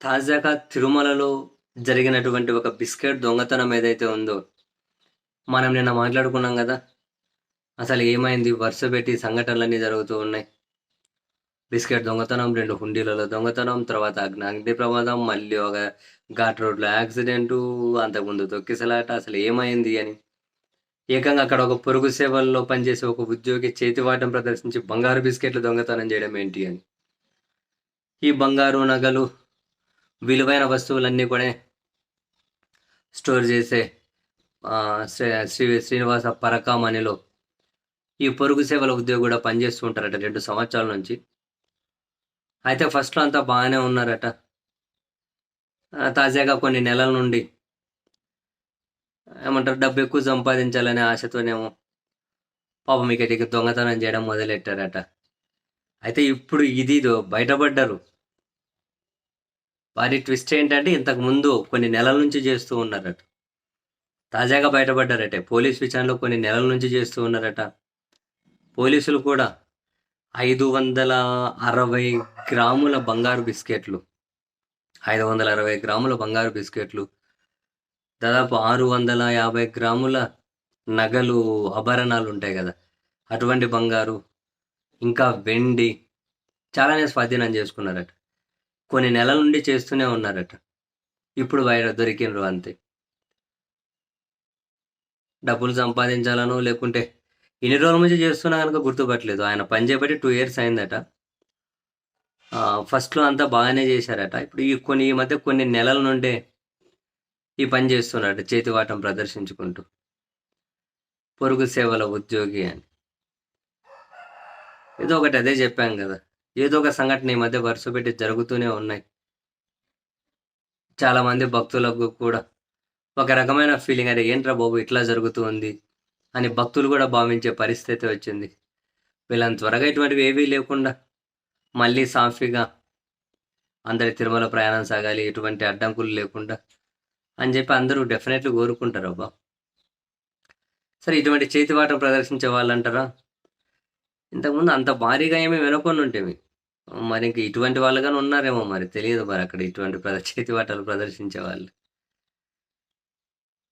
తాజాగా తిరుమలలో జరిగినటువంటి ఒక బిస్కెట్ దొంగతనం ఏదైతే ఉందో, మనం నిన్న మాట్లాడుకున్నాం గదా! అసలు ఏమైంది? వరుసబెట్టి సంఘటనలన్నీ జరుగుతూ ఉన్నాయి. బిస్కెట్ దొంగతనం, 2 హుండీలలో దొంగతనం, తర్వాత అగ్ని ప్రమాదం, మళ్ళీ ఒక ఘాట్ రోడ్‌లో యాక్సిడెంటు, అంతకుముందు తొక్కిసలాట అసలు ఏమైంది అని. ఏకంగా అక్కడ ఒక పొరుగు సేవల్లో పనిచేసే ఒక ఉద్యోగి చేతివాటం ప్రదర్శించి బంగారు బిస్కెట్‌లు దొంగతనం చేయడం ఏంటి అని. ఈ బంగారు నగలు, విలువైన వస్తువులన్నీ కూడా స్టోర్ చేసే శ్రీనివాస పరకామణిలో ఈ పొరుగు సేవల ఉద్యోగి కూడా పనిచేస్తూ ఉంటారట 2 సంవత్సరాల నుంచి. అయితే ఫస్ట్‌లో అంతా బాగానే ఉన్నారట. తాజాగా కొన్ని నెలల నుండి ఏమంటారు, డబ్బు ఎక్కువ సంపాదించాలనే ఆశతోనేమో పాపం ఇక దొంగతనం చేయడం మొదలెట్టారట. అయితే ఇప్పుడు బయటపడ్డారు. వారి ట్విస్ట్ ఏంటంటే ఇంతకు ముందు కొన్ని నెలల నుంచి చేస్తూ ఉన్నారట. తాజాగా బయటపడ్డారట. పోలీస్ విచారణలో కొన్ని నెలల నుంచి చేస్తూ ఉన్నారట. పోలీసులు కూడా 560 గ్రాముల బంగారు బిస్కెట్లు, 560 గ్రాముల బంగారు బిస్కెట్లు, దాదాపు 650 గ్రాముల నగలు, ఆభరణాలు ఉంటాయి కదా, అటువంటి బంగారు, ఇంకా వెండి చాలానే స్వాధీనం చేసుకున్నారట. కొన్ని నెలల నుండి చేస్తూనే ఉన్నారట. ఇప్పుడు బయట దొరికినరు అంతే. డబ్బులు సంపాదించాలనో లేకుంటే ఇన్ని రోజుల నుంచి చేస్తున్నా కనుక గుర్తుపట్టలేదు. ఆయన పని చేయబట్టి 2 ఇయర్స్ అయిందట. ఫస్ట్‌లో అంతా బాగానే చేశారట. ఇప్పుడు ఈ మధ్య కొన్ని నెలల నుండే ఈ పని చేస్తున్నారట, చేతివాటం ప్రదర్శించుకుంటూ. పొరుగు సేవల ఉద్యోగి అని. ఏదో ఒకటి అదే చెప్పాం కదా! ఏదో ఒక సంఘటన ఈ మధ్య వరుసపెట్టి జరుగుతూనే ఉన్నాయి. చాలామంది భక్తులకు కూడా ఒక రకమైన ఫీలింగ్, అరే ఏంట్రా బాబు ఇట్లా జరుగుతూ ఉంది అని భక్తులు కూడా భావించే పరిస్థితి వచ్చింది. వీళ్ళని త్వరగా ఇటువంటివి ఏవీ లేకుండా మళ్ళీ సాఫీగా అందరి తిరుమల ప్రయాణం సాగాలి, ఎటువంటి అడ్డంకులు లేకుండా అని చెప్పి అందరూ డెఫినెట్లీ కోరుకుంటారు అబ్బా. సరే, ఇటువంటి చేతివాటం ప్రదర్శించే వాళ్ళంటారా, ఇంతకుముందు అంత భారీగా ఏమీ వినకుండా ఉంటేవి. మరి ఇంక ఇటువంటి వాళ్ళుగానే ఉన్నారేమో, మరి తెలియదు మరి అక్కడ ఇటువంటి చేతివాటాలు ప్రదర్శించే వాళ్ళు.